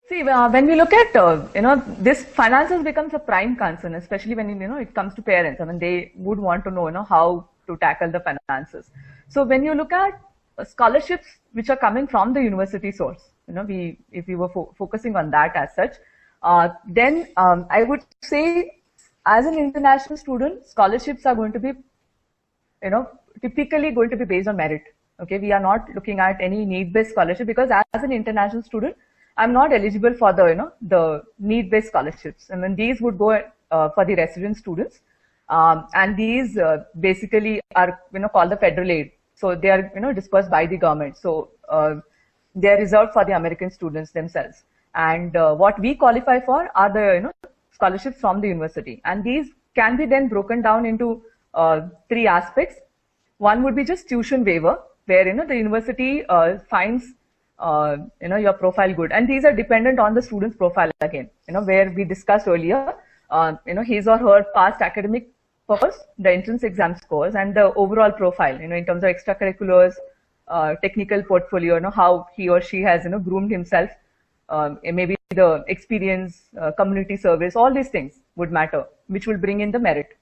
See, when we look at, this finances becomes a prime concern, especially when, it comes to parents. I mean, they would want to know, how to tackle the finances. So when you look at scholarships which are coming from the university source, if we were focusing on that as such, then I would say as an international student, scholarships are going to be, typically going to be based on merit. Okay, we are not looking at any need-based scholarship because as an international student, I'm not eligible for the, the need-based scholarships. I mean, these would go for the resident students, and these basically are, called the federal aid. So they are, dispersed by the government. So they are reserved for the American students themselves. And what we qualify for are the, scholarships from the university. And these can be then broken down into three aspects. One would be just tuition waiver, where, the university finds your profile good, and these are dependent on the student's profile again, where we discussed earlier, his or her past academic purpose, the entrance exam scores, and the overall profile, in terms of extracurriculars, technical portfolio, how he or she has, groomed himself, maybe the experience, community service, all these things would matter, which will bring in the merit.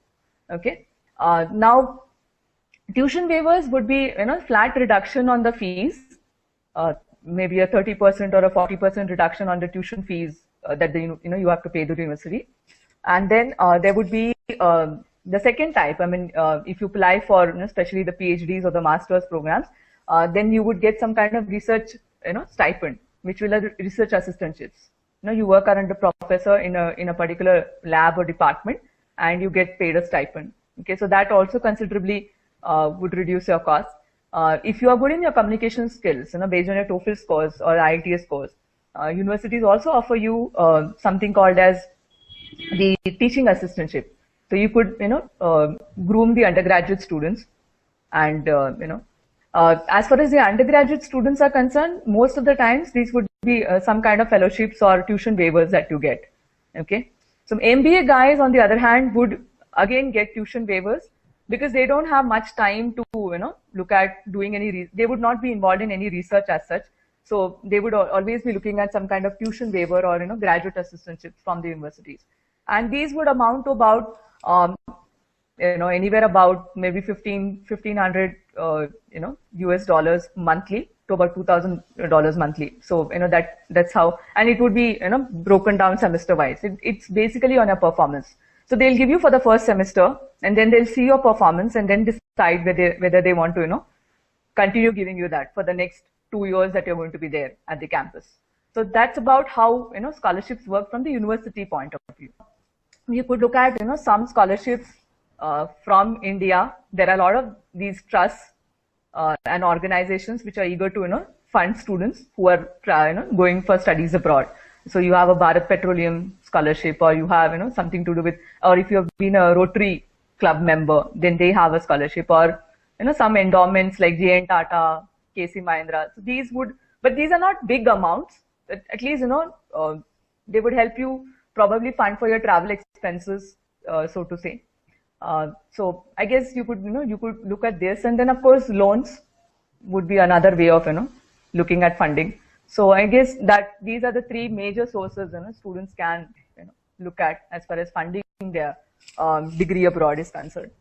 Okay. Now, tuition waivers would be, flat reduction on the fees, maybe a 30% or a 40% reduction on the tuition fees that you have to pay the university. And then there would be the second type. I mean, if you apply for, especially the PhDs or the master's programs, then you would get some kind of research, stipend, which will have research assistantships. You work under a professor in a particular lab or department, and you get paid a stipend. Okay, so that also considerably would reduce your costs. If you are good in your communication skills, based on your TOEFL scores or IELTS scores, universities also offer you something called as the teaching assistantship. So you could, groom the undergraduate students, and as far as the undergraduate students are concerned, most of the times these would be some kind of fellowships or tuition waivers that you get. Okay, so MBA guys, on the other hand, would again get tuition waivers, because they don't have much time to, look at doing any, they would not be involved in any research as such. So they would always be looking at some kind of tuition waiver or, graduate assistantships from the universities. And these would amount to about, anywhere about maybe $1,500, US dollars monthly to about $2,000 monthly. So, that's how, and it would be, broken down semester wise. It's basically on a performance. So they'll give you for the first semester, and then they'll see your performance and then decide whether they want to, continue giving you that for the next 2 years that you're going to be there at the campus. So that's about how, scholarships work from the university point of view. You could look at, some scholarships from India. There are a lot of these trusts and organizations which are eager to, fund students who are, going for studies abroad. So you have a Bharat Petroleum scholarship, or you have, something to do with, or if you have been a Rotary Club member, then they have a scholarship, or, some endowments like J.N. Tata, K.C. Mahindra. So these would, but these are not big amounts. At least, they would help you probably fund for your travel expenses, so to say. So I guess you could, you could look at this, and then of course loans would be another way of, looking at funding. So I guess that these are the three major sources, students can, look at as far as funding their degree abroad is concerned.